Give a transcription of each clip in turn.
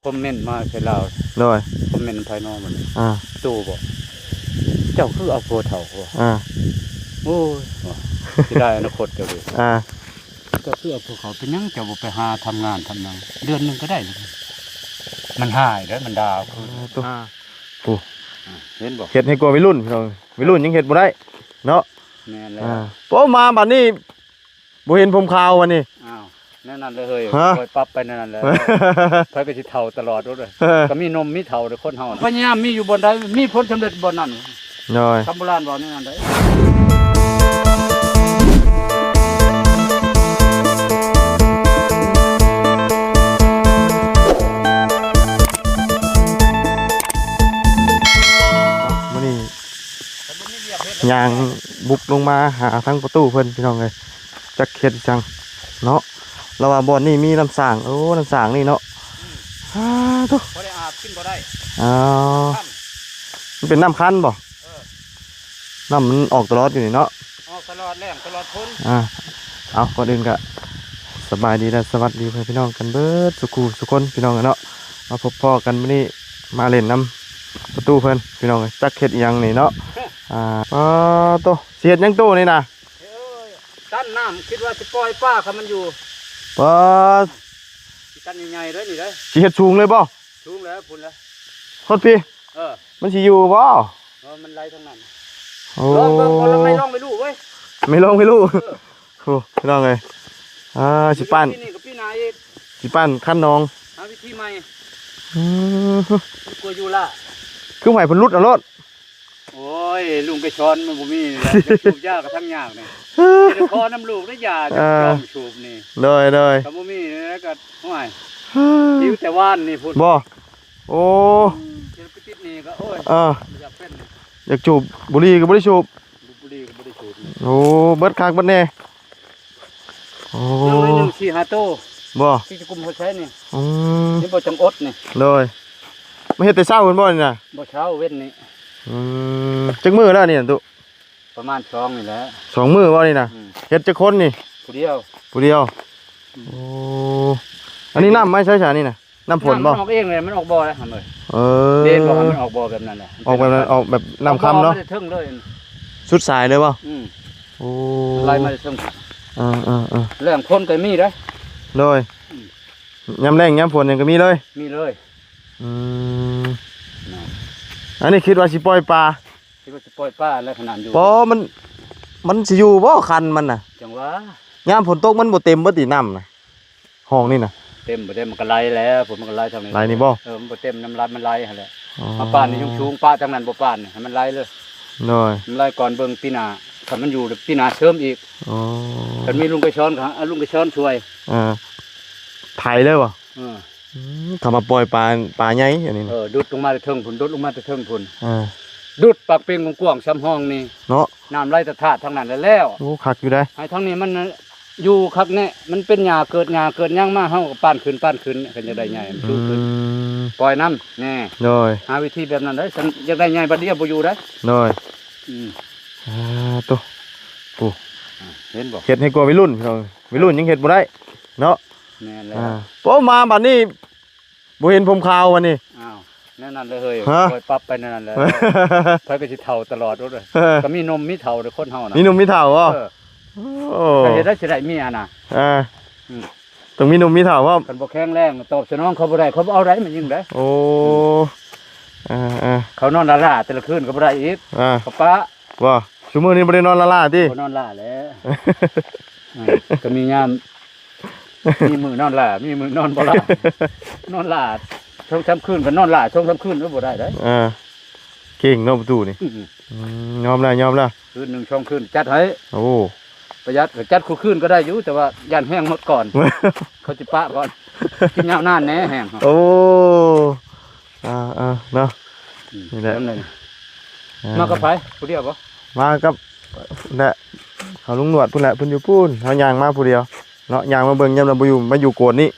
คอมเมนต์มาใส่เราโดยคอมเมนต์ภายนอกมันตู้บอกเจ้าคือเอาโพเถ่าโอ้ยที่ได้อนาคตเจ้าดูเจ้าคือเอาโพเขาเป็นยังเจ้าบุไปหาทำงานทำนังเดือนหนึ่งก็ได้เลยมันหายแล้วมันดาวตู้เห็นบอกเห็ดให้กลัววัยรุ่นยังเห็ดบ่ได้เนาะแม่แล้วพอมาบัดนี้บ่เห็นผมข่าววันนี้นั่นเลยคอยปรับไปนั่นเลยไปก็สิเท่าตลอดเลยก็มีนมมีเท่าเลยคนเฮาพยายามมีอยู่บนใดมีผลสำเร็จบนนั้นน้อยคำโบราณบอกนั่นได้มื้อนี้ย่างบุกลงมาหาทั้งประตูเพิ่นพี่น้องเอ้ยจักเฮ็ดจังเนาะเราว่าบ่อนนี่มีน้ำสางน้ำสางนี่เนาะทุกบ่ได้อาบกินบ่ได้มันเป็นน้ำคั้นบ่น้ำมันออกตลอดอยู่นี่เนาะออกตลอดแรงตลอดพ้นเอาก่อนอื่นก็สบายดีและสวัสดีเพื่อนพี่น้องกันเบิดสุขคนพี่น้องกันเนาะมาพบพ่อกันวันนี้มาเล่นน้ำประตูเพื่อนพี่น้องจักเฮ็ดยังนี่เนาะโตเสียดยังโตนี่นะตั้นน้ำคิดว่าจะปล่อยป้าเขามันอยู่ตั้นใหญ่ๆเลยนี่เลยสิเฮ็ดสูงเลยบ่สูงแล้วพุ่นแล้วโคตรพี่มันสิอยู่บ่มันไล่ทั้งนั้นลองไม่ลองไม่รู้เว้ยไม่ลองไม่รู้โอ้พี่น้องเลยสิปั้นสิปั้นขั้นน้องหาวิธีใหม่กลัวอยู่ละคือไหวพันรุดเอารถโอ้ยลุงกระชอนมันบ่มีสูบยากกับทั้งยากเนี่ยเดี๋ยวคอน้ำลูกได้ยาจะยอมสูบนี่เลยกับบ่มีแล้วก็ห่วยหิวแต่ว่านนี่พุ่นบ่โอ้จะไปติดนี่ก็โอ้ยอยากเป็นอยากจูบบุหรี่ก็บ่ได้จูบโอ้เบิดคักเบิดแน่โอ้ย1 4 5โตบ่ที่จะกุมเขาใช้นี่นี่บ่จังอดนี่เลยไม่เฮ็ดแต่เช้าเพิ่นบ่นี่น่ะบ่เช้าเว้นนี่จักมื้อแล้วนี่ตุประมาณ2นี่แหละ2มื้อบ่นี่น่ะเฮ็ดจักคนนี่ผู้เดียวโอ้อันนี้น้ำไม่ใช่ฉานี่น่ะน้ำฝนบ่มันออกเองเลยมันออกบ่อแล้วหั่นเลยเด่นบอกมันออกบ่อแบบนั้นแหละออกแบบนั้นออกแบบน้ำค่ำเนาะไม่ได้ถึงเลยสุดสายเลยบ่โอ้ไล่มาได้ถึงแรงพ้นก็มีได้เลยยำแรงยำฝนยังก็มีเลยอันนี้คิดว่าสิปล่อยปลาแล้วขนาดอยู่เพราะมันสิอยู่บ่คันมันน่ะจังว่าย ามฝนตกมันบ่เต็มบ่ติน้ำน่ะห้องนี่น่ะเต็มบ่เต็มมันก็ไหลแล้วฝนมันก็ไหลทางนี้ไหลนี่บ่มันบ่เต็มน้ำไหลมันไหลหั่นแหละมาป้านนี่ชุ่มๆป้าทางนั้นบ่ป้านให้มันไหลเลยมันไหลก่อนเบิ่งปีหน้าถ้ามันอยู่ปีหน้าเสริมอีกคันมีลุงกระชอนครับลุงกระชอนช่วยไถเลยบ่ทำมาปล่อยปลาใหญ่อันนี้ดุดลงมาเทิงพุ่นดุดลงมาเทิงพุ่นดุดปากเป็นกว้างๆซ้ำห้องนี่เนาะน้ำไหลตะถาดทางนั้นแล้วโอ้คักอยู่ได้ให้ทางนี้มันอยู่คักแน่มันเป็นหญ้าเกิดยังมาเฮาก็ป้านขึ้นคันจะได้ใหญ่มันสูงขึ้นปล่อยน้ำแน่หาวิธีแบบนั้นได้ฉันอยากได้ใหญ่บัดเดียวบ่อยู่ได้ตัวปูเห็นบ่เฮ็ดให้กลัววัยรุ่นยังเฮ็ดบ่ได้เนาะแม่นแล้วพอมาบัดนี้บ่เห็นผมข่าววันนี้นั่นเลยคอยปรับไปนั่นแหละไปก็สิเท่าตลอดเลยก็มีนมมีเท่าคนเฮานะมีนมมีเท่าบ่แต่เฮ็ดได้สิได้เมียน่ะต้องมีนมมีเท่าว่ากันบ่แข็งแรงตอบสนองเขาบ่ได้เขาเอาได้มันยิงได้โอ้เขานอนละล่าแต่ละคืนก็บ่ได้อีกเขาปะว่าชั่วโมงนี้บ่ได้นอนละล่าตินอนล่าแล้วก็มียามมีมือนอนล่ามีมือนอนบ่ล่านอนล่าช่วงค่ำคืนก็นอนล่าช่วงค่ำคืนก็บ่ได้ได้เก่งเนาะประตูนี่ยอมแล้วคืน1 2คืนจัดให้โอ้ประหยัดจัดคู่คืนก็ได้อยู่แต่ว่าย่านแห้งหมดก่อนเขาสิปะก่อนกินยาวนานแน่แห้งโอ้เนาะนี่แหละมากับไผผู้เดียวบ่มากับน่ะเขาลุงหนวดพุ่นแหละเพิ่นอยู่ปุ้นเฮาย่างมาผู้เดียวเนาะย่างมาเบิ่งยามเราบ่อยู่มาอยู่โกนนี่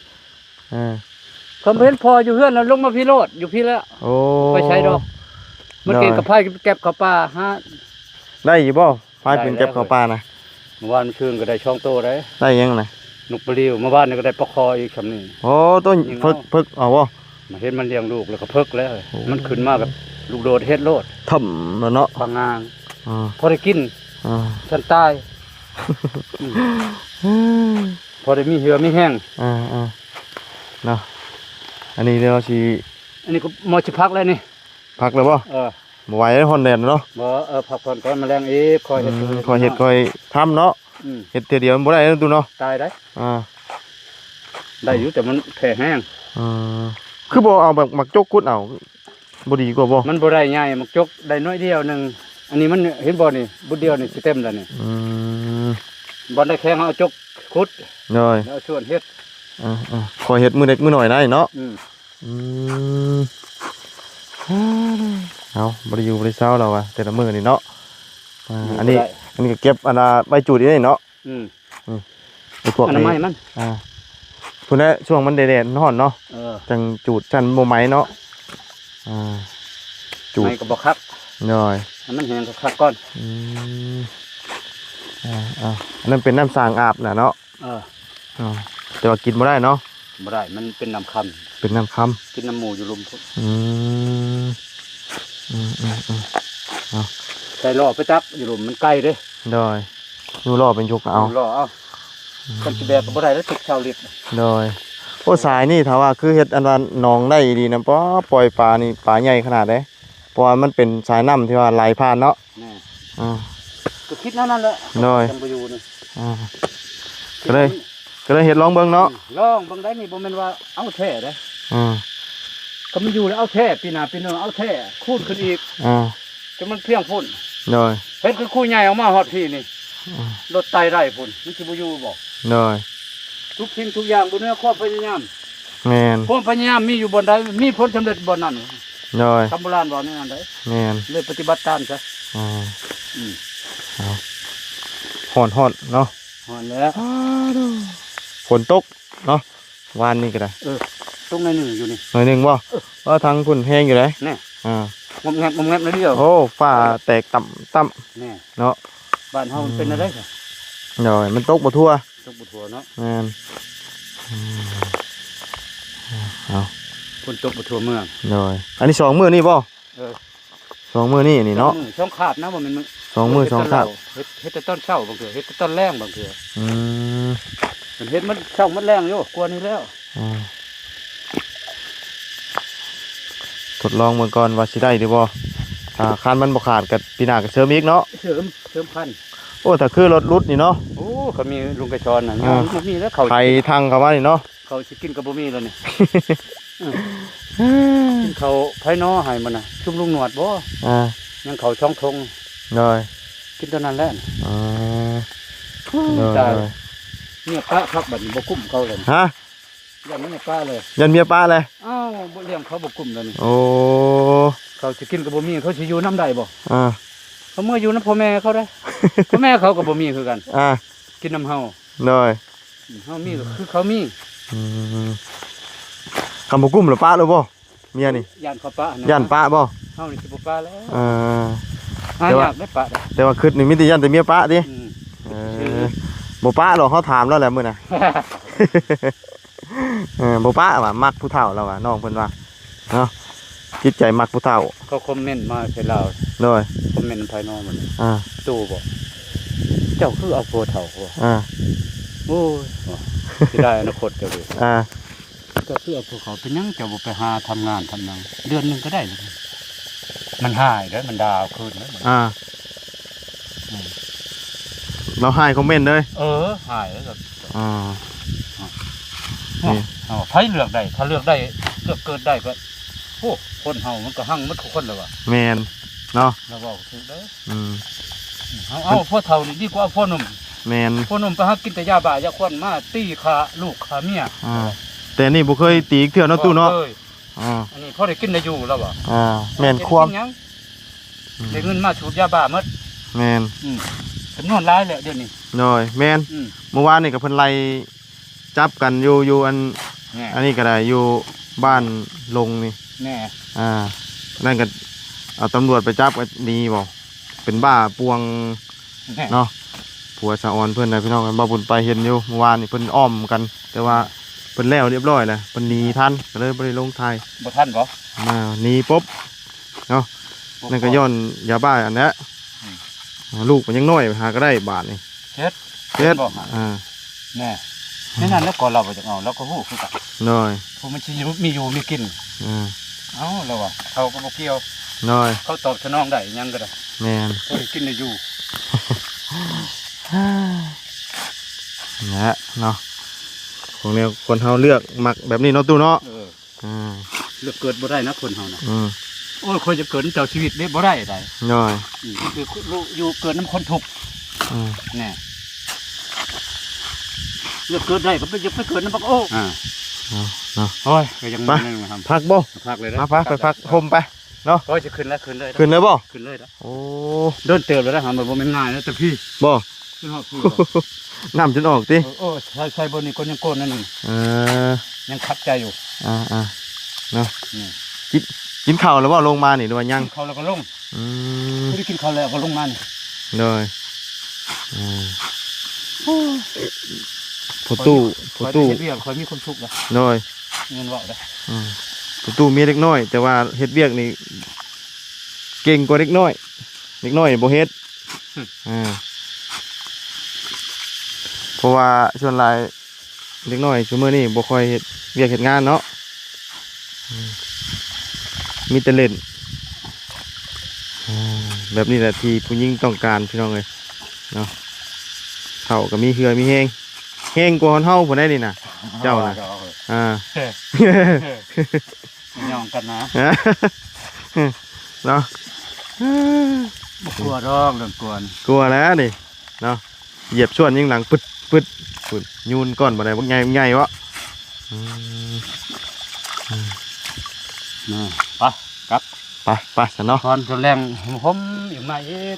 ผมเห็นพออยู่เฮือนแล้วลงมาพี่โลดอยู่พี่แล้วโอ้ไปใช้ดอกมันเก่งกับไผเก็บข้าวปลาฮะได้อยู่บ่ไผเป็นเก็บข้าวปลานะเมื่อวานคืนก็ได้ช่องโตได้ยังไงนกปลิวเมื่อวานนี่ก็ได้ปลาคออีกคำนี้โอ้ต้นพึกเอาบ่ มาเห็นมันเลี้ยงลูกแล้วก็เพิกแล้วมันขึ้นมาแบบลูกโดดเฮ็ดโลด ถ่ำแล้วเนาะ ฟางงาง อ่า พอได้กิน อ่า ฉันตายพอได้มีเหือมีแห้ง อ่าอ่าเนาะอันนี้เดี๋ยวสิ อันนี้ก็มอชิพักแล้วนี่ พักแล้วบ่ บ่ไหวแล้วฮอนแดดเนาะ บ่พักผ่อนก่อนแมลงอีกคอยเฮ็ด คอยเฮ็ดคอยทำเนาะเฮ็ดเทื่อเดียวมันบ่ได้เนาะตูเนาะ ตายได้ อ่า ได้อยู่แต่มันแผ่แห้ง คือบ่เอาแบบมักจกกุดเอาบ่ดีกว่าบ่ มันบ่ได้ใหญ่มักจกได้น้อยเดียวหนึงอันนี้มันเห็นบ่นี่บุดเดียวนี่สิเต็มแล้วนี่บ่ได้แข็งเอาจกขุด เลย แล้วชวนเฮ็ด คอยเฮ็ดมื้อเล็กมื้อน้อยได้เนาะเอาบ่ได้อยู่บ่ได้เช้าแล้วว่ะแต่ละมื้อนี่เนาะอันนี้ก็เก็บอันน่ะใบจูดนี่เนาะไอ้พวก อัน นี้ ไม้มัน พุ่นน่ะช่วงมันแดดๆร้อนเนาะจังจูดจันบ่ไหมเนาะจูด ไม้ก็บ่คัก เลย ให้มันแห้งก็คักก่อน อันนั้นเป็นน้ำสางอาบน่ะเนาะแต่ว่ากินบ่ได้เนาะ บ่ได้มันเป็นน้ำคำ เป็นน้ำค กินน้ำหมูอยู่ลุมพุ่น ใส่ล่อไปจับอยู่ลุมมันใกล้เด้ ำโดยดูรอเป็นยกเอา ล่อเอาคนสิแบกก็บ่ได้แล้วตึกชาวลิตร โดยโอ้สายนี่ถ้าว่าคือเฮ็ดอันว่าหนองได้ดีนะเพราะปล่อยปลานี่ปลาใหญ่ขนาดเด้เพราะว่ามันเป็นสายน้ำที่ว่าไหลผ่านเนาะ แน่ อ่า ก็คิดนั่นนั่นแหละ น้อย จังบ่อยู่นี่ ก็เลยเฮ็ดลองเบิ่งเนาะ ลองเบิ่งได้นี่บ่แม่นว่าเอาแท้เด้ อ่า ก็มันอยู่แล้วเอาแท้ปีหน้าปีนึงเอาแท้คูณขึ้นอีก จนมันเพียงพุ่น โดย เห็นคือคู่ใหญ่ออกมาฮอดพี่นี่รถไตไร่พุ่นมันสิบ่อยู่บ่ โดย ทุกสิ่งทุกอย่างบนเนื้อความพยายาม แม่น ความพยายามมีอยู่บนใดมีผลสำเร็จบนนั้น โดย คำโบราณบอกนี่นั่นได้ แม่น เลยปฏิบัติตามซะ เอาฮ้อนเนาะ ฮอนแล้ว ฝนตกเนาะวานนี้ก็ได้ ตรงในหนึ่งอยู่นี่ หน่อยหนึงบ่ว่าทางพุ่นแห้งอยู่เลย แน่ อ่าง มแงบงมแงบเลยเดียว โอ้ฟ้าแตกต่ำ แน่ เนาะ บ้านเฮามันเป็นอะไรซะ โดยมันตกบ่ทั่ว ตกบุทัวเนาะ แม่นเอา คนตกบุทัวเมือง โดยอันนี้2มื้อนี่บ่ เออ 2มื้อนี่เนาะ ช่องขาบนะว่ามัน 2มื้อ2คาบ เฮ็ดแต่ต้นเช้าบางเทื่อเฮ็ดแต่ต้นแรงบางเทื่อ ม มันเฮ็ดมันเช้ามันแรงอยู่กว่านี้แล้ว ทดลองเบิ่งก่อนว่าสิได้หรือบ่ถ้าคันมันบ่ขาดก็ปีหน้าก็เสริมอีกเนาะ เสริมพันธุ์ โอ้ถ้าคือรถรุดนี่เนาะ โอ้เขามีลุงกระชอนน่ะมันมีแล้วเขา ไถทางเข้ามานี่เนาะ เขาสิกินกับบ่มีแล้วนี่ กินเขาไผน้อให้มันน่ะชุมลุงหนวดบ่ ยังเขาช่องทง โดย กินตัวนั้นแหละ โดย ได้เนี่ยป้าพักบัดนี้บ่กุ้มเขาเลย ฮะ อย่างนี้เนี่ยป้าเลย ยันเมียป้าเลย อ้าวบ่เลี้ยงเขาบ่กุ้มแล้วนี่ โอ้ เขาสิกินกับบ่มีเขาสิอยู่น้ำได้บ่ อ่า เขาเมื่ออยู่น้ำพ่อแม่เขาได้ พ่อแม่เขาก็บ่มีคือกัน กินน้ำเฮา โดย เฮามีก็คือเขามี คำบุกุ้มหรือป้าหรือบ่เมียนี่ ย่านเขาป้านะ ยันป้าบ่ เฮานี่สิบ่ป้าแล้ว แต่ หา ว่า ยากได้ป้าได้ แต่ว่าคืดนี่มิติยันแต่เมียป้าดิ อืม บ่ป้าหรอกเขาถามแล้วแหละมื้อน่ะ บ่ป้าว่ามักผู้เฒ่าแล้วว่าน้องเพิ่นว่าเนาะจิตใจมักผู้เฒ่า เขาคอมเมนต์มาใส่เรา โดย คอมเมนต์ภายนอกมัน อ่า ตู้บ่เจ้าคือเอาโพเฒ่าบ่ โอ้ยสิได้อนาคตเจ้าดู ก็คือเอาพวกเขาเป็นหยังเจ้าบ่ไปหาทำงานทำหยังเดือนหนึงก็ได้เลยมันหายแล้วมันดาวคืนแล้วมัน เราให้คอมเมนต์เลย หายแล้วก็ นี่ ไผเลือกได้ถ้าเลือกได้เลือกเกิดได้ก็โอ้คนเฮามันก็หั่งหมดทุกคนแล้วว่ะ แมนเนาะ แล้วเว้าถูกเด้อ อืม พวกเฒ่านี่ดีกว่าพวกหนุ่ม แมน พวกหนุ่มไปหากินแต่ยาบ้ายาควันมาตีขาลูกขาเมีย แต่นี่บ่เคยตีอีกเทื่อเนาะตู้เนาะ อ้ยอันนี้พอได้กินได้อยู่แล้วว่ะ แมนความ กินหยังได้เงินมาสูบยาบ้าหมด แมน จำนวนหลายแล้วเดี๋ยวนี้ หน่อยแมน อืม เมื่อวานนี่กับเพิ่นไล่จับกันอยู่อัน แน่ อันนี้ก็ได้อยู่บ้านลงนี่ แน่ นั่นก็เอาตำรวจไปจับก็ดีบ่เป็นบ้าปวง แน่ เนาะผัวสะออนเพื่อนนะพี่น้องกันบ่าบุญไปเห็นอยู่เมื่อวานนี่เพิ่นอ้อมกัน แต่ว่า เพิ่นแล้วเรียบร้อยแล้วเพิ่นหนีทันก็เลยบ่ได้ลงไทย บ่ทันบ่ หนีปุ๊บเนาะนั่นก็ย้อนยาบ้าอันนี้ลูกมันยังน้อยหาก็ได้บาทนี่เฮ็ดแน่ไม่นั่นแล้วก่อนเราไปจากเอาแล้วก็หู้คือกันน้อยผมมันมีอยู่มีกินเอ้าแล้วว่ะเขาก็บ่เกี่ยวน้อยเขาตอบสนองได้ยังก็ได้แม่นก็ได้กินได้อยู่นะเนาะของแนวคนเฮาเลือกมักแบบนี้เนาะตู้เนาะเลือกเกิดบ่ได้นะคนเฮานะโอ้ยคนจะเกิดเจ้าชีวิตได้บ่ได้ได้น้อยคืออยู่เกิดน้ำคนทุกข์แน่เลือกเกิดได้ก็ไปเกิดน้ำปักโอ้เนาะโอ้ยก็ยังไม่ได้ทำพักบ่พักเลยนะพักไปพักห่มไปเนาะก็จะขึ้นแล้วเลยขึ้นเลยบ่ขึ้นเลยแล้วโอ้เดินเติบแล้วนะหาแบบว่าไม่ง่ายนะแต่พี่บ่ขึ้นหอบพี่น้ำจนออกติโอ้ใช่บนนี้คนยังโกนนั่นนึงยังคับใจอยู่เนาะกินข้าวแล้วบ่ลงมานี่ด้วยยังข้าวแล้วก็ลงไม่ได้กินข้าวแล้วก็ลงมานี่เลยผู้ตู้เรียกคอยมีความสุขนะเลยเงินว่าเลยผู้ตู้มีเล็กน้อยแต่ว่าเฮ็ดเวียกนี่เก่งกว่าเล็กน้อยบ่เฮ็ดเพราะว่าส่วนหลายเล็กน้อยชั่วโมงนี้บ่ค่อยเฮ็ดเวียกเฮ็ดงานเนาะมีแต่เล่นแบบนี้แหละที่ผู้หญิงต้องการพี่น้องเลยเนาะเขาก็มีเหือมีแห้งกว่าเฮาผู้ใดนี่น่ะเจ้าน่ะยองกันนะเนาะกลัวร้องเรื่องกลัวแล้วนี่เนาะเหยียบชวนยิงหลังปึดยูนก้อนบ่ได้บ่ใหญ่วะไปซะเนาะตอนจนแรงผมอยู่มาอีก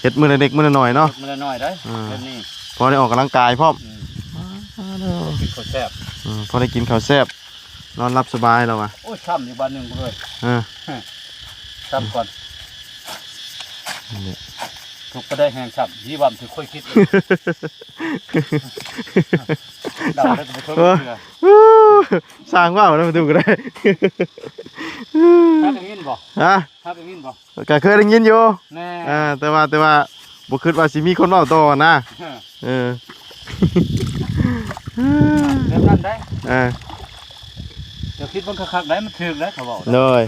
เฮ็ดมื้อละเด็กมื้อละน้อยเนาะมื้อละน้อยได้เดี๋ยวนี้พอได้ออกกำลังกายพร้อมกินข้าวแซ่บพอได้กินข้าวแซ่บนอนรับสบายแล้วว่ะโอ้ยช้ำอยู่บ้านนึงเลยช้ำก่อนทุกก็ได้แห้งช้ำยี่วันถือค่อยคิดดาวได้ก็ไม่ค่อยเชื่อสร้างว่าแล้วมาดูกันได้ถ้าเป็นยินบ่ถ้าเป็นยินบ่ก็เคยได้ยินอยู่แต่ว่าบุคิดว่าสิมีคนเล่าต่อนะเริ่มนั่นได้เดี๋ยวคิดว่าคักๆได้มันถึงแล้วเขาบอกเลย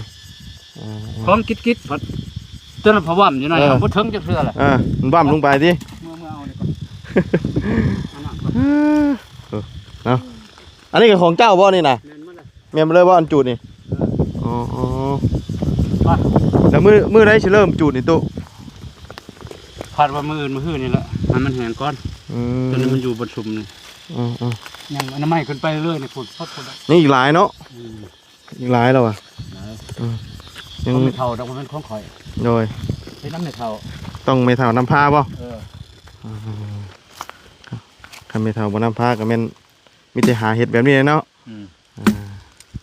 พร้อมคิดผัดต้นพะว่ำอยู่หน่อยพุทถึงจะเชื่อแหละมันว่ำลงไปดิเมื่อเอาเลยก่อนเนาะอันนี้ก็ของเจ้าบ่นี่นะเมียมาเลยว่าอันจูดนี่แล้วมือได้จะเริ่มจูดนี่ตุ๊คาดว่ามืออื่นนี่แหละมันแห้งก้อนจนมันอยู่บนชุมนี่ยังอันนั้นไม่ขึ้นไปเรื่อยนี่ฝุ่นนี่อีกหลายเนาะอีกหลายแล้วอ่ะยังไม่เท่าต้องมันคล้องข่อยโดยที่น้ำไม่เท่าต้องไม่เท่าน้ำผ้าป่ะคันไม่เท่าบนน้ำผ้าก็แม่นมีแต่หาเห็ดแบบนี้เนาะ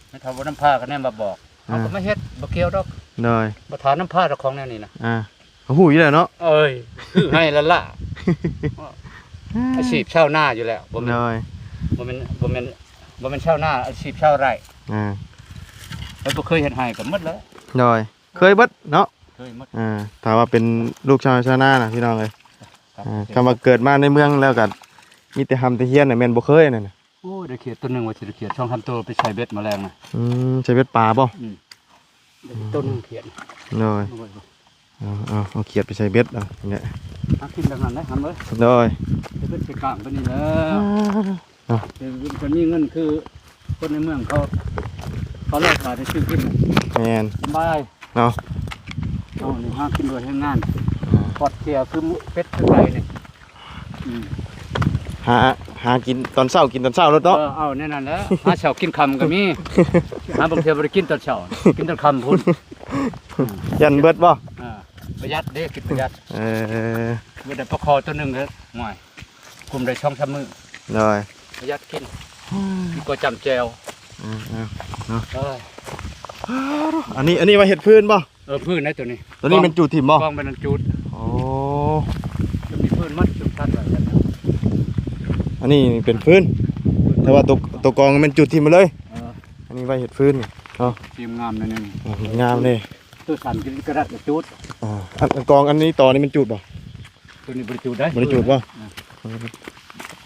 ไม่เท่าบนน้ำผ้าก็แน่มาบอกเขาก็ไม่เห็ดบะเกียวดอกโดยบะทานน้ำผ้าตะของแน่นี่นะหูอยู่แล้วเนาะเอ้ยให้ละล่ะอาชีพเช่าหน้าอยู่แล้วบ่เป็นเช่าหน้าอาชีพเช่าไร่แล้วก็เคยเห็นให้กับมดแล้วโดยเคยมดเนาะถามว่าเป็นลูกชาวนานะพี่น้องเลยคำว่าเกิดมาในเมืองแล้วกันมีแต่ทำแต่เฮียนน่ะแม่นบ่เคยนั่นน่ะโอ้ได้เขียดต้นนึงว่าสิได้เขียดช่องทำตัวไปใช้เบ็ดแมลงนะใช้เบ็ดปลาบ่ต้นนึงเขียดเลยเอาเขียดไปใช้เบ็ดอ่ะเนี่ยกินแบบนั้นได้ทำเลยเลยเบ็ดไปกลางไปนี่แล้วคนมีเงินคือคนในเมืองเขาเลิกขายได้ซื้อกินแม่นสบายเนาะเอาหนึ่งห้ากินโดยให้งานปอดเสียคือเป็ดคือไก่เนี่ยหากินตอนเช้ากินตอนเช้ารถเนาะเอาแน่นอนแล้วหาเช้ากินคำก็มีหาบางเทีบริกินตอนเช้ากินตอนคำพุ่นยันเบิดบ่ประหยัดเด้กินประหยัดเมื่อได้ประคอตัวหนึ่งเลยง่ายคุมได้ช่องทำมือเลยประหยัดกินก็จำแจวอันนี้ว่าเห็ดพื้นบ่พื้นนะตัวนี้เป็นจูดถิ่มบ่กองเป็นจูดโอ้จะมีพื้นมัดจุดทัดอะไรกันอันนี้เป็นพื้น แต่ว่าตัวกองมันจุดที่มาเลย เออ อันนี้ไว้เห็ดฟื้นเนาะ ทีมงามนั่นนึง งามเลย ตัวสั่นกินกระดัดกระจุด อันกองอันนี้ต่อนี่มันจุดป่ะ ตัวนี้บริจุดได้ บริจุดป่ะ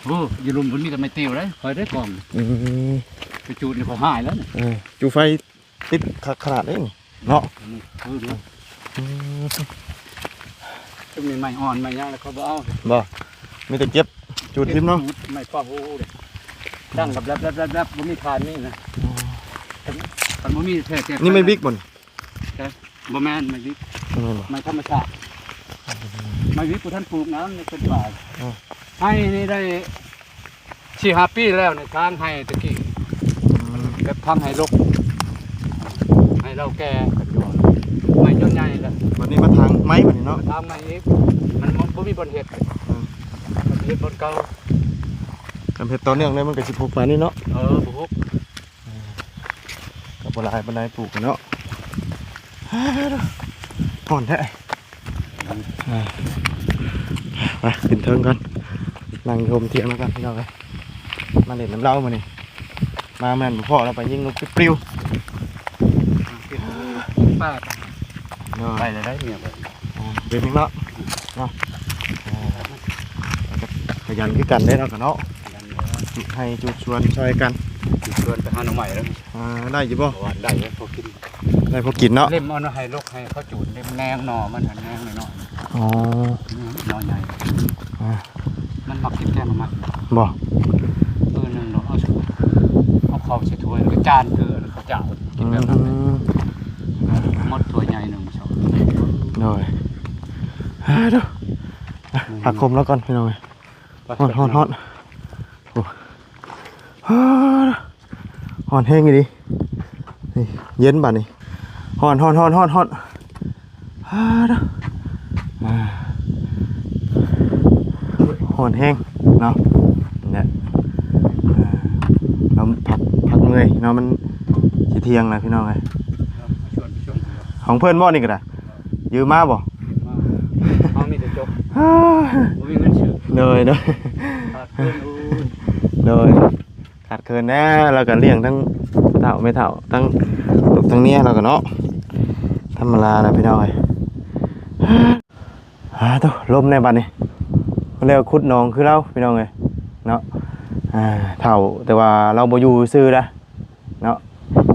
โอ้ยลุมคนนี้ก็ไม่เตียวเลยคอยได้กล่องไปจุดนี่เขาหายแล้วเนี่ย จูไฟติดขนาดนี้เนาะ จะมีไม้อ่อนไม้ย่างแล้วเขาบอกเอา บ่มีแต่เก็บจุดทิมเนาะ ไม้ป้าโอ้เลยตั้งกับแลบบ่มีคานนี่นะมันบ่มีแท้ๆ นี่ไม่บิ๊กบ่น บ่แม่นไม่บิ๊กไม่ธรรมชาติไม่บิ๊กผู้ท่านปลูกน้ำในเป็นป่าให้นี่ได้4-5 ปีแล้วในทางให้ตะกี้แบบทำให้รกให้เราแก่กันอยู่ไม่จนใหญ่แล้ว วันนี้มาทางไม้บ่นี่เนาะ ทำมาอีกมันบ่มีบนเห็ดมันเห็ดบนเก่าก ำเพ็ดต่อเนื่องเลยมันก็สิปลูกป่านนี้เนาะ บุก กับบ่หลายปานใดปลูกกันเนาะห่อนแท้ไปขึ้นเทิงกันนั่งชมเที่ยงแล้วกันพี่น้องเอ้ยมาเล่นน้ำเล่ามื้อนี้มาแม่นบ่พอแล้วไปยิงนกปลิว ป้า เนาะ ไปเลยได้เมียไป เป็นจังเนาะเนาะขยันคือกันได้เนาะกันเนาะให้จุดชวนช่วยกัน ชวนไปหาหน่อใหม่แล้ว ได้อยู่บ่ ว่าได้แล้วพอกิน ได้พอกินเนาะ เล่มเอาให้ลกให้เขาจูดเล่มแนงหน่อมันหันแนงหน่อย อ๋อ หน่อใหญ่มันมักกินแกงมัน บ่ นึงเนาะเอาเข้าใส่ถ้วยแล้วก็จานเกลือแล้วเขาเจ้ากินแบบนั้นหมดถ้วยใหญ่นึงชอบ หน่อยเด้อผักคมแล้วก่อนพี่น้องฮอนโอ้ฮอนแห้งดินี่เย็นบัดนี่ฮอนเด้อฮอนแห้งเนาะเนี่ยเราผักเมื่อยเนาะมันสิเที่ยงแล้วพี่น้องเอ้ย ชวน ของเพื่อนบ่นี่ก็ได้ยืมมาบ่ เอามีแต่จบบ่มีเงินซื้อ เลยเนาะ ขาดเงิน เลยขาดเคินแน่เราก็เลี้ยงทั้งเฒ่าไม่เฒ่าทั้งลูกทั้งเนี้ยเราก็เนาะธรรมดาแล้วพี่น้องเอ้ยตัวลมในบัดนี้เรียกขุดหนองคือเราพี่น้องเอ้ยเนาะเฒ่าแต่ว่าเราบ่อยู่ซื่อละเนาะ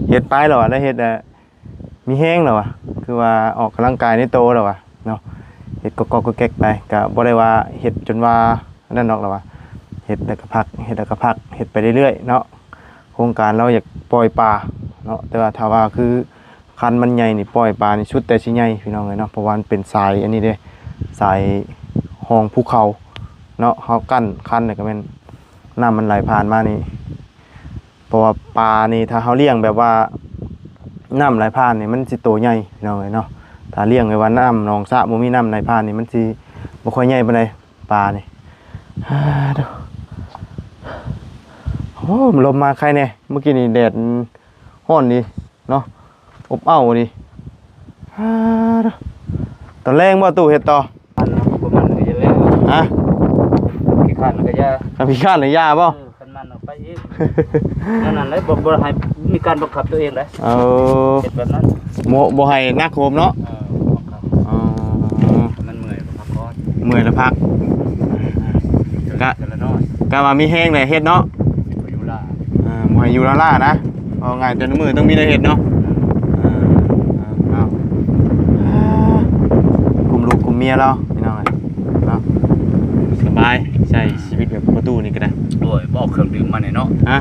เฮ็ดไปแล้วได้เฮ็ดมีแห้งแล้วอ่ะคือว่าออกกำลังกายในโตแล้วอ่ะเนาะเฮ็ดก็แก๊กไปก็บ่ได้ว่าเฮ็ดจนว่านั่นดอกแล้วว่าเฮ็ดแล้วก็พักเฮ็ดไปเรื่อยๆเนาะโครงการเราอยากปล่อยปลาเนาะแต่ว่าถ้าว่าคือคันมันใหญ่นี่ปล่อยปลานี่ชุดแต่สิใหญ่พี่น้องเอ้ยเนาะเพราะว่ามันเป็นสายอันนี้เด้สายห้องภูเขาเนาะเฮากั้นคันนี่ก็แม่นน้ำมันไหลผ่านมานี่เพราะว่าปลานี่ถ้าเฮาเลี้ยงแบบว่าน้ำไหลผ่านนี่มันสิโตใหญ่พี่น้องเอ้ยเนาะถ้าเลี้ยงไว้ว่าน้ำหนองสระบ่มีน้ำไหลผ่านนี่มันสิบ่ค่อยใหญ่ปานใดปลานี่โอ้ลมมาใครแน่เมื่อกี้นี่แดดร้อนดีเนาะอบอ้าวดีตอนแรงบ่ตู้เฮ็ดต่อ ประมาณก็จะแล้ว ฮะ ขี้ขาดมันก็จะ ถ้าพี่ข้านหรือยาบ่ คันมันออกไปอีกนั่นเลยบ่ให้มีการบังคับตัวเองเลย เอา เฮ็ดแบบนั้น บ่ให้นักโหมเนาะ บังคับ อ๋อ มันเมื่อยบังคับก่อน เมื่อยแล้วพัก แต่ละน้อย ก็ว่ามีแห้งได้เฮ็ดเนาะ อยู่ล่า บ่ให้อยู่ล่าๆนะเอาง่ายแต่ละมื้อต้องมีได้เฮ็ดเนาะเอากลุ่มลูกกลุ่มเมียเราพี่น้องเนาะสบายใช้ชีวิตแบบประตูนี่ก็ได้ โอ้ยบ่เอาเครื่องดื่มมาเนี่ยเนาะ ฮะ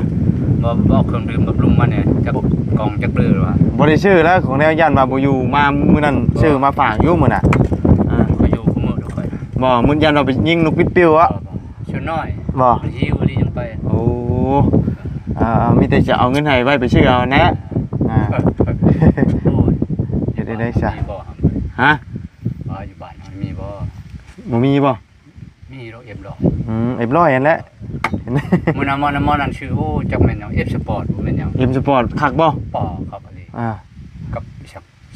บ่เอาเครื่องดื่มบำรุงมาเนี่ยจักกองจักเรือว่า บ่ได้ชื่อแล้วของแนวย่านว่าบ่อยู่มามื้อนั้นชื่อมาฝากอยู่มื้อน่ะ ก็อยู่คุมื้อเด้อค่อย บ่มื้อย่านเราไปยิงนกปิดปิ้วอ่ะ ชื่อน้อย บ่ หิวดีจังไป โอ้มีแต่จะเอาเงินให้ไว้ไปชื่อเอาแนะโอ้ย เฮ็ดได้ซะ มีบ่ ฮะ อยู่บ้านมีบ่ บ่มีบ่ มีดอกเอ็มดอก เอ็มร้อยอันแหละ มื้อนั้นนั่นชื่อโอ้จักแม่นหยัง F Sport บ่แม่นหยัง เอ็มสปอร์ตคักบ่ ปอครับอันนี้ กับ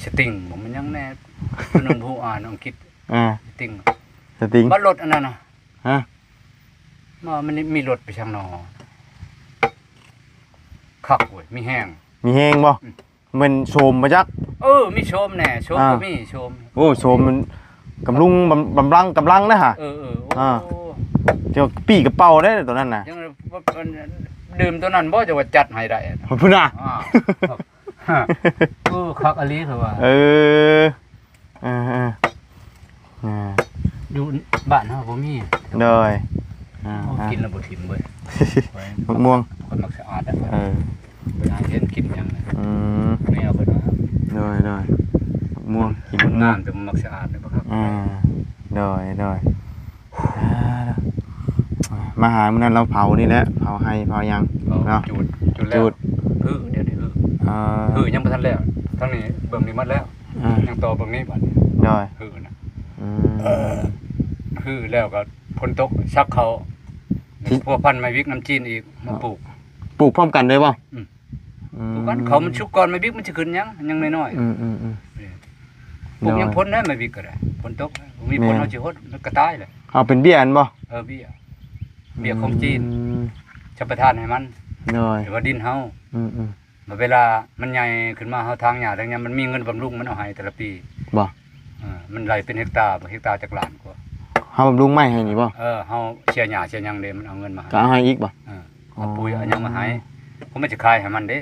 สติงบ่มันยังแน่น้องผู้อ่านอังกฤษสติง สติง บ่รถอันนั้นน่ะ ฮะ มันมีรถไปทางนอ คักเว้ยมีแห้ง มีแฮงบ่มันโชมมาจัก มีโชมแน่โชมก็มีโชม โอ้โชมมันกำลังนะฮะ โอ้ เจ้าปีกระเป๋าได้ตัวนั้นน่ะ ยังดื่มตัวนั้นบ่จะว่าจัดให้ได้ พุ่นน่ะ คักอลีคือว่า เอออยู่บ้านเฮาบ่มี เลยกินแล้วบ่ถิ่มเว้ย มะม่วง คนมักสะอาดอ่ะเวลาเห็นกินยังแมวเพิ่นว่าเลยมะม่วงกิน มัน มะม่ว งาง มแต่มันมักสะอาดเลยบ่ครับเลยมาหามื้อนั้นเราเผานี่แหละเผาให้เผายังเนาะ จุดแล้วเดี๋ยวนี้ยังบ่ทันแล้วทั้งนี้เบิ่งนี่หมดแล้วยังต่อเบิ่งนี้บัดนี้นะแล้วก็ฝนตกซักเขาพวกพันธุ์ไม้วิกน้ำจีนอีกมาปลูกพร้อมกันเลยบ่ปลูกกันเขามันชุกก่อนไม้วิกมันสิขึ้นยังน้อยๆปลูกยังพ้นได้ไม้วิกก็ได้ฝนตกมีฝนเอาสิฮดมันก็ตายเลยเอาเป็นเบี้ยอันบ่เบี้ยของจีนจะประทานให้มันหรือว่าดินเฮาเวลามันใหญ่ขึ้นมาเฮาทางหญ้าทางนี้มันมีเงินบำรุงมันเอาให้แต่ละปีบ่มันไหลเป็นเฮกตาร์จักล้านกว่าเฮาบำรุงไม้ให้นี่บ่เฮาเชียร์หญ้าเชียร์หยังเด้มันเอาเงินมาก็เอาให้อีกบ่เอาปุ๋ยเอาหยังมาให้ผมมันจะขายให้มันเด้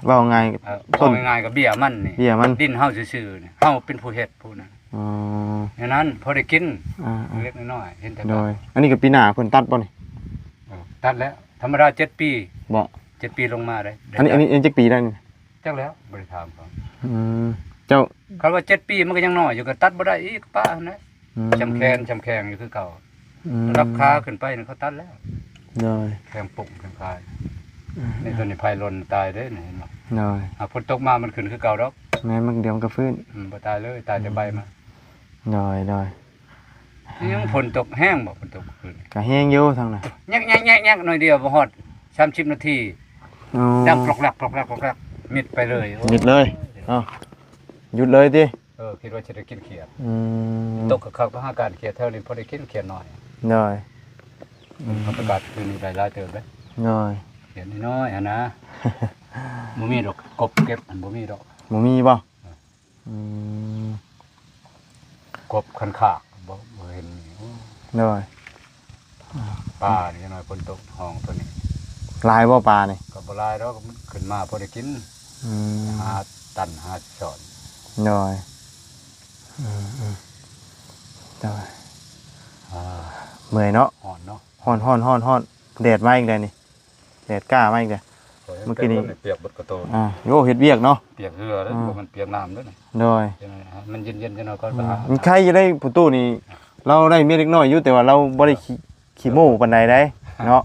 ว่าไงต้นง่ายๆก็เบี้ยมันนี่ดินเฮาซื่อๆนี่เฮาเป็นผู้เฮ็ดผู้นั้นอย่างนั้นพอได้กินเล็กน้อยๆเห็นแต่โดยอันนี้ก็ปีหน้าเพิ่นตัดบ่นี่ตัดแล้วธรรมดา7ปีบ่7ปีลงมาได้อันนี้จักปีได้นี่จักแล้วบ่ได้ถามเขาเจ้าเขาว่า7ปีมันก็ยังน้อยอยู่ก็ตัดบ่ได้อีกป้านะจำแข็งอยู่คือเก่าราคาขึ้นไปนี่เขาตัดแล้วแข็งปุ่งแข็งคายนี่ตัวนี้ไผลนตายเด้นี่เห็นบ่ฝนตกมามันขึ้นคือเก่าดอกแม่มันเดี๋ยวมันก็ฟื้นบ่ตายเลยตายแต่ใบมายังฝนตกแห้งบ่ฝนตกคืนก็แห้งอยู่ทางน่ะยักหน่อยเดียวบ่ฮอด30นาทีดังปลอกแลกมิดไปเลยมิดเลยหยุดเลยติคิดว่าจะได้กินเขียดตกคักๆบ่หาการเขียดเท่านี้พอได้กินเขียดน้อยประกาศคืนนี้หลายๆเติบเด้เขียดน้อยนะบ่มีดอกกบเก็บมันบ่มีดอกบ่มีบ่กบคันคากบ่เห็นปลานี่น้อยฝนตกห้องตัวนี้ลายบ่ปลานี่ก็บ่ลายดอกมันขึ้นมาพอได้กินหาตันหาช้อนเมื่อยเนาะฮ้อนเนาะฮ้อนแดดมาอีกแล้วนี่แดดกล้ามาอีกแล้วเมื่อกี้นี้เปียกเบิดกระโตโยเฮ็ดเวียกเนาะเปียกเหือแล้วมันเปียกน้ำด้วยนี่มันเย็นๆจังหน่อยก็มันใครจะได้ผู้ตู้นี่เราได้เมียเล็กน้อยอยู่แต่ว่าเราบ่ได้ขี้โม้ปานใดได้เนาะ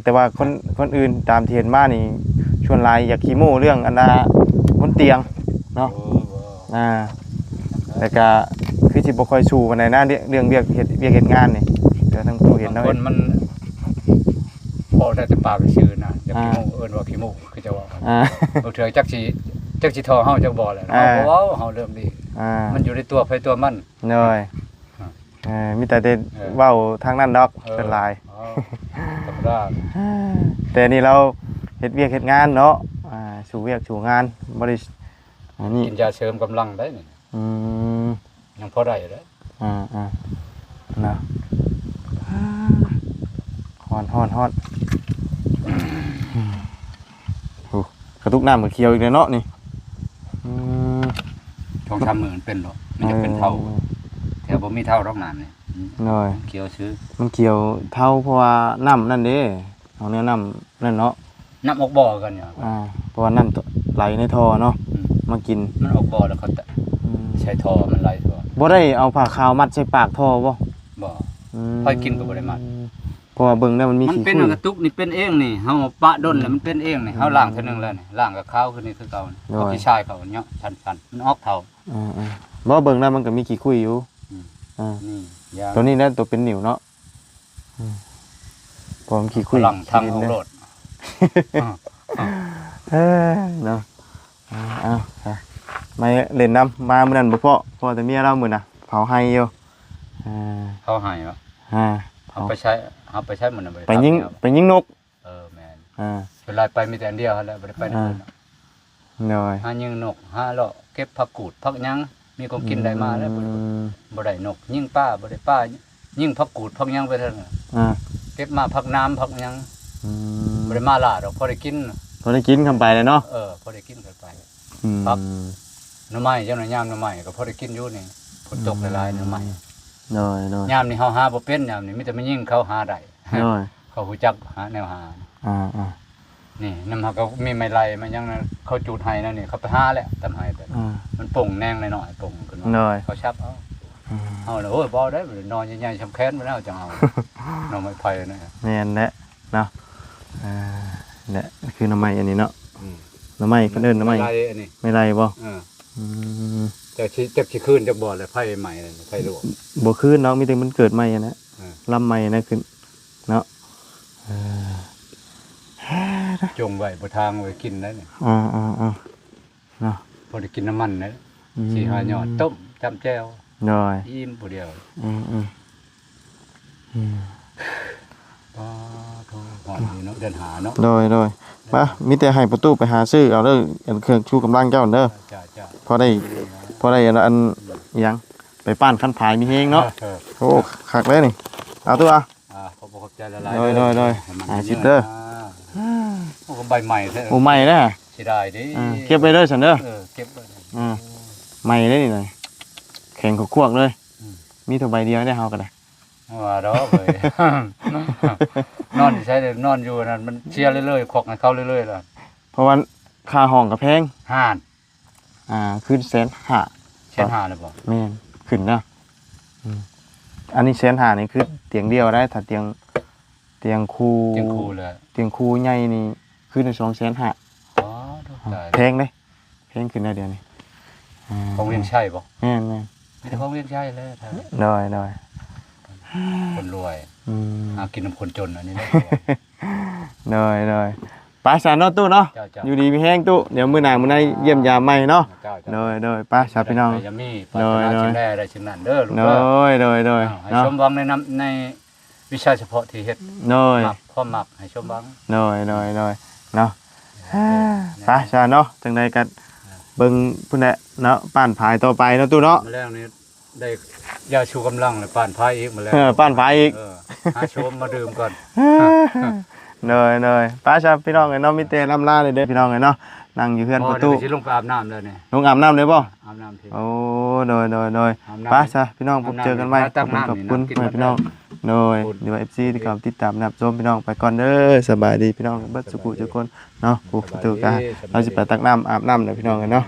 แต่ว่าคนอื่นตามที่เห็นมานี่ชวนหลายอยากขี้โม้เรื่องอันน่ะบนเตียงเนาะแล้วก็คือสิบ่ค่อยสู้ปานใดนะเรื่องเวียกเฮ็ดงานนี่เดี๋ยวทั้งตู้เห็นเนาะคนมันพอได้แต่ปากชื่อนะอยากขี้โม้เอิ้นว่าขี้โม้คือจะว่าบ่เถื่อจักสิทอเฮาจักบ่แหละเฮาบ่เว้าเฮาเริ่มดีมันอยู่ในตัวไผตัวมันมีแต่เว้าทางนั้นดอกเป็นหลายธรรมดาแต่นี่เราเฮ็ดเวียกเฮ็ดงานเนาะสู่เวียกสู่งานบ่ได้นี่กินยาเสริมกำลังได้นี่ยังพอได้เด้นะฮ้อนกระตุกน้ำกับเคียวอีกเลยเนาะนี่ช่องทำมือมันเป็นหรอมันจะเป็นเท่าแถวบ่มีเท่ารอกน้ำนี่เคียวซื้อมันเคียวเท่าเพราะว่าน้ำนั่นเด้เอาเนื้อน้ำนั่นเนาะน้ำออกบ่อกันเนี่ยเพราะว่าน้ำไหลในท่อเนาะมากินมันออกบ่อแล้วเขาใช้ท่อมันไหลท่อบ่ได้เอาผ้าขาวมัดใส่ปากท่อบ่ค่อยกินก็บ่ได้มัดเพราะว่าเบิ่งแล้วมันมีขี้มันเป็นกระตุกนี่เป็นเองนี่เฮาปะด้นแล้วมันเป็นเองนี่เฮาล้างเทื่อนึงแล้วนี่ล้างกับข้าวคือนี่คือเก่าเอาขี้ชายเขาเนาะชันๆมันออกเท่าบ่เบิ่งแล้วมันก็มีขี้คุยอยู่นี่ตัวนี้นะตัวเป็นนิ่วเนาะพอมันขี้คุยหลังทางเอาโลดเนาะมาเล่นน้ำมามื้อนั้นบ่พอแต่เมียเรามื้อน่ะเผาให้อยู่เผาให้เหรอเอาไปใช้มื้อนั้นไปยิงนกแม่น เวลาไปมีแต่อันเดียวหั่นแหละบ่ได้ไปนำ โดย หายิงนกหาเลาะเก็บผักกูดผักหยังมีของกินได้มาแล้วบ่ได้นกยิงป้าบ่ได้ป้ายิงผักกูดผักหยังไปเท่านั้น เก็บมาผักน้ำผักหยังบ่ได้มาล่าดอกพอได้กิน พอได้กินคำไปเลยเนาะ พอได้กินกันไปผักหน่อไม้เจ้าหน่อยยามหน่อไม้ก็พอได้กินอยู่นี่ฝนตกหลายๆหน่อไม้ โดยโดย ยามนี่เฮาหาบ่เป็นยามนี่มีแต่มันยิงเขาหาได้ โดย เขาฮู้จักหาแนวหา นี่นำเฮาก็มีไม้ไล่มันยังเขาจูดให้นั่นนี่เขาไปหาแล้วตำให้แต่มันป่งแนงหน่อยๆป่งขึ้นมา โดย เขาชับเอาน่ะโอ้ยบ่ได้นอนใหญ่ๆชำแค้นบ่แล้วจังเอาหน่อไม้ไผ่นั่น แม่นแหละเนาะเนี่ยคือหน่อไม้อันนี้เนาะหน่อไม้เพิ่นเอิ้นหน่อไม้ ไล่อันนี้ ไม่ไรบ่จักสิคืนจักบ่แล้วไผ่ใหม่นั่นไผ่ลวก บ่คืนเนาะมีแต่มันเกิดใหม่อะนะลำใหม่นะขึ้นเนาะ จงไว้บ่ทางไว้กินได้นี่ เนาะ พอได้กินน้ำมันนะสิหายอดต้มจำแจ่ว โดย อิ่มผู้เดียวป้าโทหอมนี่เนาะเดินหาเนาะ โดยมามีแต่ให้ประตูไปหาซื้อเอาเด้ออันเครื่องชูกำลังเจ้าเด้อ จ้า พอได้อันหยังไปป้านคันผายมีเฮงเนาะโอ้คักเลยนี่เอาตัวขอบใจละลาย โดยชิปเด้อ โอ้ใบใหม่แท้ โอ้ใหม่เด้อ สิได้ดิ เก็บไปเด้อซั่นเด้อ เก็บไว้ ใหม่เลยนี่หน่อยแข็งขวกๆเลยมีเท่าใบเดียวได้เฮาก็ได้ ว่าดอกเลยนอนใช้ได้นอนอยู่นั่นมันเชียร์เรื่อยๆขอกให้เข้าเรื่อยๆล่ะ เพราะว่าค่าห้องก็แพง ห่าน ขึ้น150,000 เช่นห่านเลยบ่ แม่นขึ้นเนาะอันนี้150,000นี่คือเตียงเดียวได้ถ้าเตียงคู่ เตียงคูเลย เตียงคู่ใหญ่นี่คือ250,000 อ๋อได้ แพงเด้แพงขึ้นได้เดียวนี่ ของเวียนชัยบ่ แม่น มีแต่ของเวียนชัยเลยท่าน ได้ คนรวยหากินน้ำคนจนอันนี้ได้ ได้ป้าสารเนาะตู้เนาะอยู่ดีมีแห้งตู้เดี๋ยวมื้อหน้ามื้อในเยี่ยมยามใหม่เนาะได้ป้าสาพี่น้อง จะมีปัญหาชิ้นแรกได้ชิ้นนั้นเด้อลูก ได้ ให้ เนาะ ชมวังในวิชาเฉพาะที่เฮ็ด ได้ มักความมักให้ชมวัง ได้เนาะป้าสาเนาะจังได๋ก็เบิ่งพุ่นแหละเนาะป้านผายต่อไปเนาะตู้เนาะ มาแล้วนี่ได้ยาชูกำลังเลยป้านพายอีกมาแล้ว ป้านผายอีก หาชมมาดื่มก่อน เลยป้าชาพี่น้องไอ้เนาะมีแต่ลำลาเลยเด้อพี่น้องไอ้เนาะนั่งอยู่เพื่อนประตู สิลงไปอาบน้ำเลยนี่ ลงอาบน้ำเลยบ่ อาบน้ำที โอ้โดยป้าชาพี่น้องพบเจอกันใหม่ขอบคุณพี่น้องโดยเดี๋ยว FC ที่เขาติดตามนับชมพี่น้องไปก่อนเด้อสบายดีพี่น้องเบิดสุขุทุกคนเนาะผู้ประตูกาเราสิไปตักน้ำอาบน้ำเด้อพี่น้องกันเนาะ